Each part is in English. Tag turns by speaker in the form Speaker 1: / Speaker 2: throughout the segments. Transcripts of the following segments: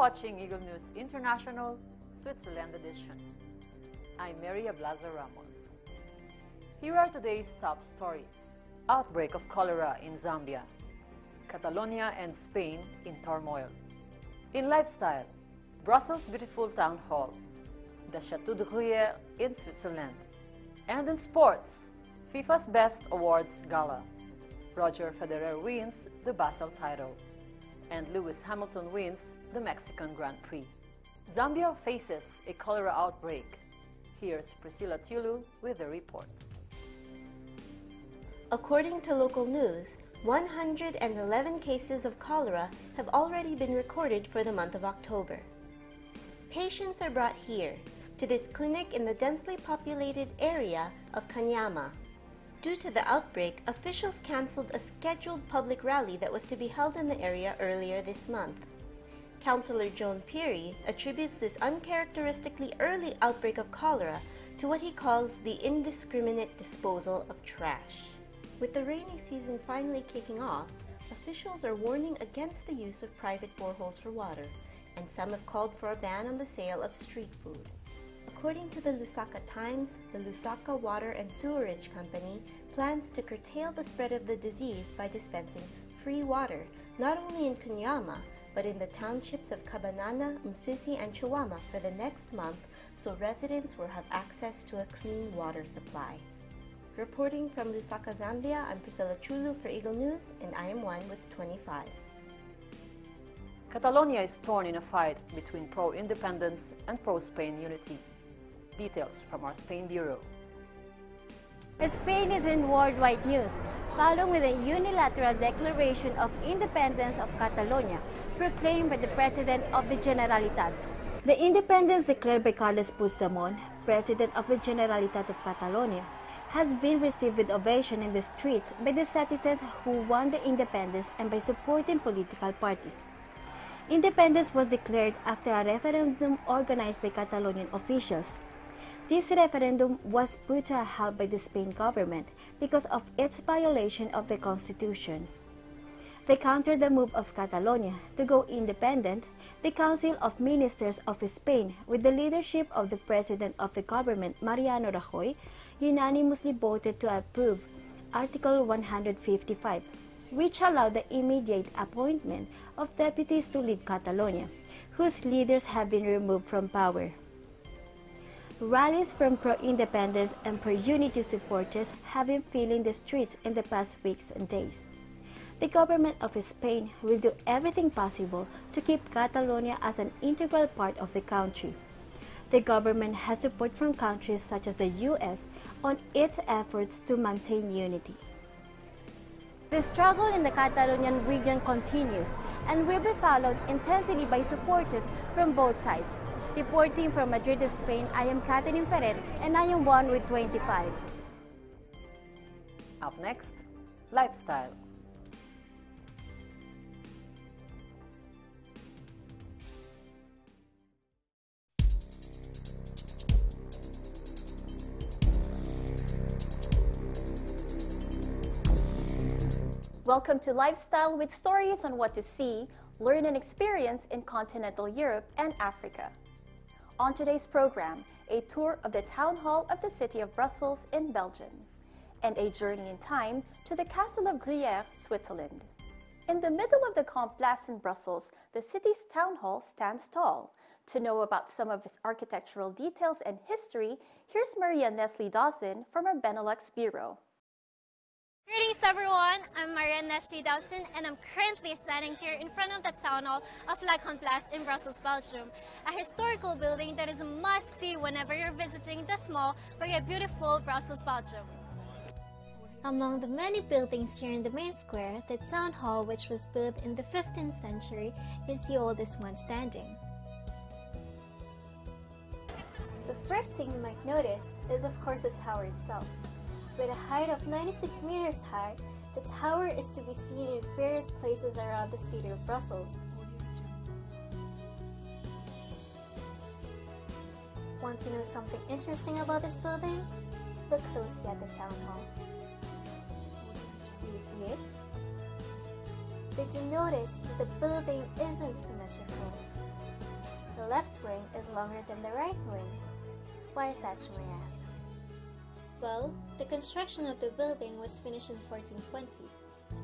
Speaker 1: watching Eagle News International, Switzerland edition. I'm Maria Blaza Ramos. Here are today's top stories. Outbreak of cholera in Zambia. Catalonia and Spain in turmoil. In lifestyle, Brussels' beautiful town hall. The Chateau de Gruyère in Switzerland. And in sports, FIFA's Best Awards Gala. Roger Federer wins the Basel title. And Lewis Hamilton wins the Mexican Grand Prix. Zambia faces a cholera outbreak. Here's Priscilla Tulu with the report.
Speaker 2: According to local news, 111 cases of cholera have already been recorded for the month of October. Patients are brought here, to this clinic in the densely populated area of Kanyama. Due to the outbreak, officials canceled a scheduled public rally that was to be held in the area earlier this month. Councillor Joan Peary attributes this uncharacteristically early outbreak of cholera to what he calls the indiscriminate disposal of trash. With the rainy season finally kicking off, officials are warning against the use of private boreholes for water, and some have called for a ban on the sale of street food. According to the Lusaka Times, the Lusaka Water and Sewerage Company plans to curtail the spread of the disease by dispensing free water, not only in Kanyama, but in the townships of Kabanana, Msisi, and Chiwama for the next month, so residents will have access to a clean water supply. Reporting from Lusaka, Zambia, I'm Priscilla Chulu for Eagle News, and I am one with 25.
Speaker 1: Catalonia is torn in a fight between pro-independence and pro-Spain unity. Details from our Spain Bureau.
Speaker 3: Spain is in worldwide news, following with a unilateral declaration of independence of Catalonia, proclaimed by the President of the Generalitat. The independence declared by Carles Puigdemont, President of the Generalitat of Catalonia, has been received with ovation in the streets by the citizens who won the independence and by supporting political parties. Independence was declared after a referendum organized by Catalonian officials. This referendum was put to a halt by the Spain government because of its violation of the constitution. They countered the move of Catalonia to go independent. The Council of Ministers of Spain, with the leadership of the President of the government, Mariano Rajoy, unanimously voted to approve Article 155, which allowed the immediate appointment of deputies to lead Catalonia, whose leaders have been removed from power. Rallies from pro-independence and pro-unity supporters have been filling the streets in the past weeks and days. The government of Spain will do everything possible to keep Catalonia as an integral part of the country. The government has support from countries such as the US on its efforts to maintain unity. The struggle in the Catalonian region continues and will be followed intensely by supporters from both sides. Reporting from Madrid, Spain, I am Catherine Ferrer, and I am one with 25.
Speaker 1: Up next, lifestyle.
Speaker 4: Welcome to Lifestyle, with stories on what to see, learn and experience in continental Europe and Africa. On today's program, a tour of the town hall of the city of Brussels in Belgium, and a journey in time to the castle of Gruyère, Switzerland. In the middle of the Grand Place in Brussels, the city's town hall stands tall. To know about some of its architectural details and history, here's Maria Nestle Dawson from our Benelux Bureau.
Speaker 5: Greetings everyone, I'm Maria Nestle Dawson, and I'm currently standing here in front of the town hall of La Grand Place in Brussels, Belgium, a historical building that is a must-see whenever you're visiting the small but yet beautiful Brussels, Belgium. Among the many buildings here in the main square, the town hall, which was built in the 15th century, is the oldest one standing. The first thing you might notice is of course the tower itself. With a height of 96 meters high, the tower is to be seen in various places around the city of Brussels. Want to know something interesting about this building? Look closely at the town hall. Do you see it? Did you notice that the building isn't symmetrical? the left wing is longer than the right wing. Why is that, you may ask? Well, the construction of the building was finished in 1420,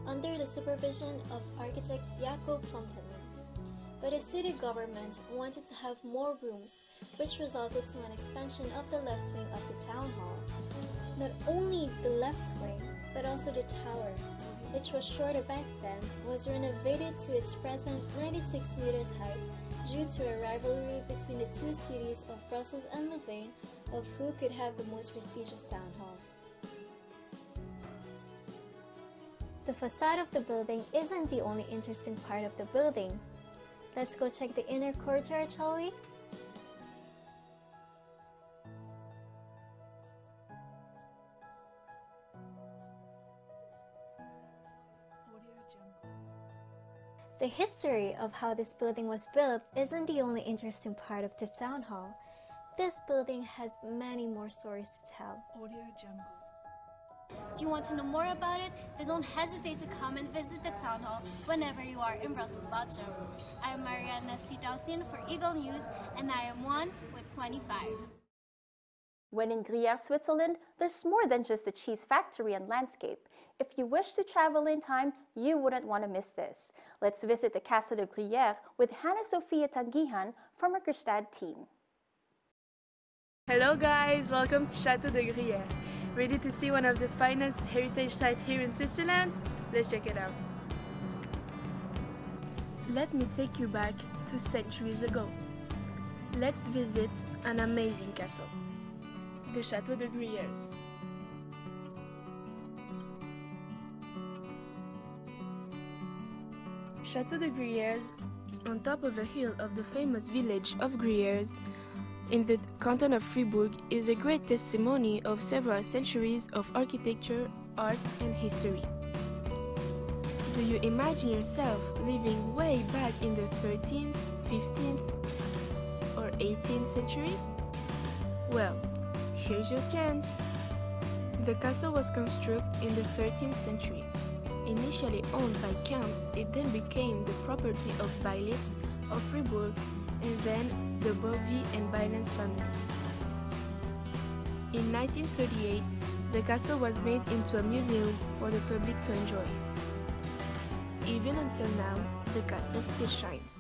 Speaker 5: under the supervision of architect Jacob Plantanen. But the city government wanted to have more rooms, which resulted to an expansion of the left wing of the town hall. Not only the left wing, but also the tower, which was shorter back then, was renovated to its present 96 meters height due to a rivalry between the two cities of Brussels and Louvain of who could have the most prestigious town hall. The facade of the building isn't the only interesting part of the building. Let's go check the inner courtyard, shall we? The history of how this building was built isn't the only interesting part of this town hall. This building has many more stories to tell. Do you want to know more about it? Then don't hesitate to come and visit the town hall whenever you are in Brussels, Belgium. I am Marianne Nesty-Dawson for Eagle News, and I am 1 with 25.
Speaker 4: When in Gruyère, Switzerland, there's more than just a cheese factory and landscape. If you wish to travel in time, you wouldn't want to miss this. Let's visit the Castle de Gruyère with Hannah-Sophia Tanguihan from our Gstaad team.
Speaker 6: Hello guys, welcome to Château de Gruyère. Ready to see one of the finest heritage sites here in Switzerland? Let's check it out. Let me take you back to centuries ago. Let's visit an amazing castle, the Château de Gruyère. Château de Gruyère, on top of a hill of the famous village of Gruyère, in the canton of Fribourg, is a great testimony of several centuries of architecture, art and history. Do you imagine yourself living way back in the 13th, 15th or 18th century? Well, here's your chance! The castle was constructed in the 13th century. Initially owned by counts, it then became the property of bailiffs of Fribourg and then the Bovy and Bylands family. In 1938, the castle was made into a museum for the public to enjoy. Even until now, the castle still shines.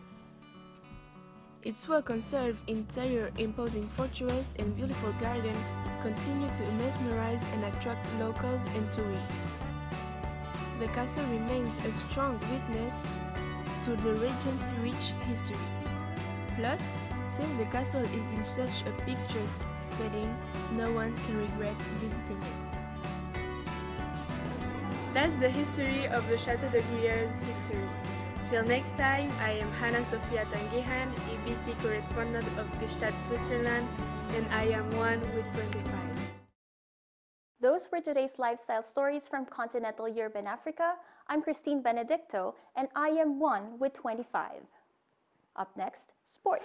Speaker 6: Its well-conserved interior, imposing fortress and beautiful garden continue to mesmerize and attract locals and tourists. The castle remains a strong witness to the region's rich history. Plus, since the castle is in such a picturesque setting, no one can regret visiting it. That's the history of the Château de Gruyère's history. Till next time, I am Hannah-Sophia Tanguihan, EBC correspondent of Gstaad, Switzerland, and I am 1 with 25.
Speaker 4: Those were today's lifestyle stories from continental Europe and Africa. I'm Christine Benedicto, and I am 1 with 25. Up next, sports.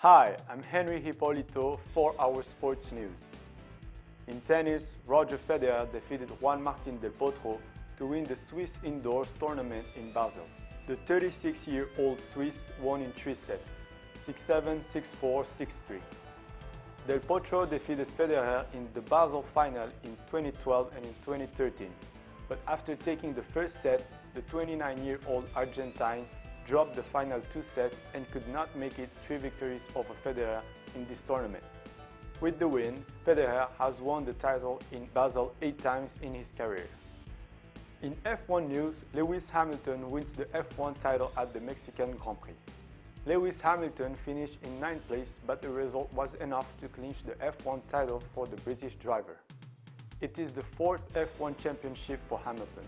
Speaker 7: Hi, I'm Henry Hippolito for our sports news. In tennis, Roger Federer defeated Juan Martín del Potro to win the Swiss indoors tournament in Basel. The 36-year-old Swiss won in 3 sets, 6-7, 6-4, 6-3. Del Potro defeated Federer in the Basel final in 2012 and in 2013, but after taking the first set, the 29-year-old Argentine dropped the final 2 sets and could not make it 3 victories over Federer in this tournament. With the win, Federer has won the title in Basel 8 times in his career. In F1 news, Lewis Hamilton wins the F1 title at the Mexican Grand Prix. Lewis Hamilton finished in 9th place, but the result was enough to clinch the F1 title for the British driver. It is the 4th F1 championship for Hamilton.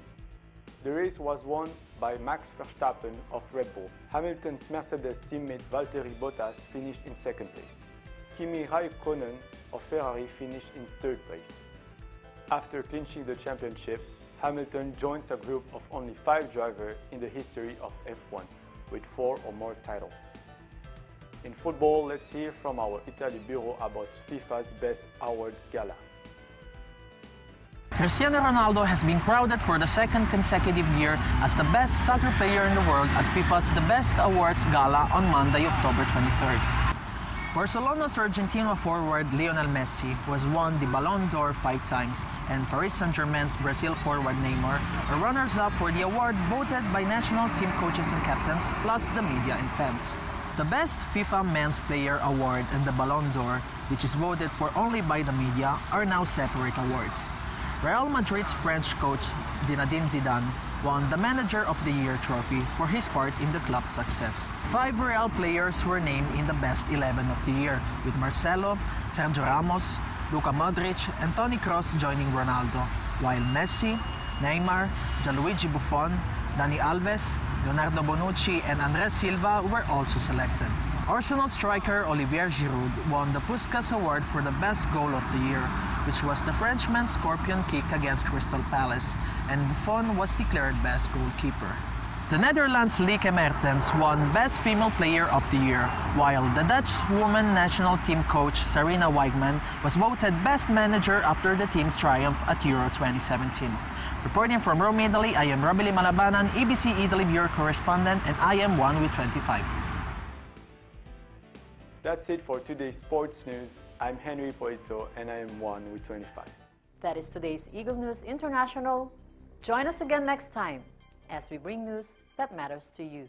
Speaker 7: The race was won by Max Verstappen of Red Bull. Hamilton's Mercedes teammate Valtteri Bottas finished in 2nd place. Kimi Raikkonen of Ferrari finished in 3rd place. After clinching the championship, Hamilton joins a group of only 5 drivers in the history of F1 with 4 or more titles. In football, let's hear from our Italy bureau about FIFA's Best Awards Gala.
Speaker 8: Cristiano Ronaldo has been crowded for the 2nd consecutive year as the best soccer player in the world at FIFA's The Best Awards Gala on Monday, October 23rd. Barcelona's Argentina forward Lionel Messi was won the Ballon d'Or 5 times, and Paris Saint-Germain's Brazil forward Neymar are runners-up for the award voted by national team coaches and captains, plus the media and fans. The Best FIFA Men's Player Award and the Ballon d'Or, which is voted for only by the media, are now separate awards. Real Madrid's French coach Zinedine Zidane won the Manager of the Year trophy for his part in the club's success. 5 Real players were named in the Best 11 of the year, with Marcelo, Sergio Ramos, Luka Modric, and Toni Kroos joining Ronaldo, while Messi, Neymar, Gianluigi Buffon, Dani Alves, Leonardo Bonucci, and Andres Silva were also selected. Arsenal striker Olivier Giroud won the Puskás Award for the Best Goal of the Year, which was the Frenchman's scorpion kick against Crystal Palace, and Buffon was declared Best Goalkeeper. The Netherlands' Lieke Mertens won Best Female Player of the Year, while the Dutch women national team coach Sarina Wiegman was voted Best Manager after the team's triumph at Euro 2017. Reporting from Rome, Italy, I am Robily Malabanan, EBC Italy Bureau correspondent, and I am 1 with 25.
Speaker 7: That's it for today's sports news. I'm Henry Hipólito, and I am 1 with 25.
Speaker 1: That is today's Eagle News International. Join us again next time as we bring news that matters to you.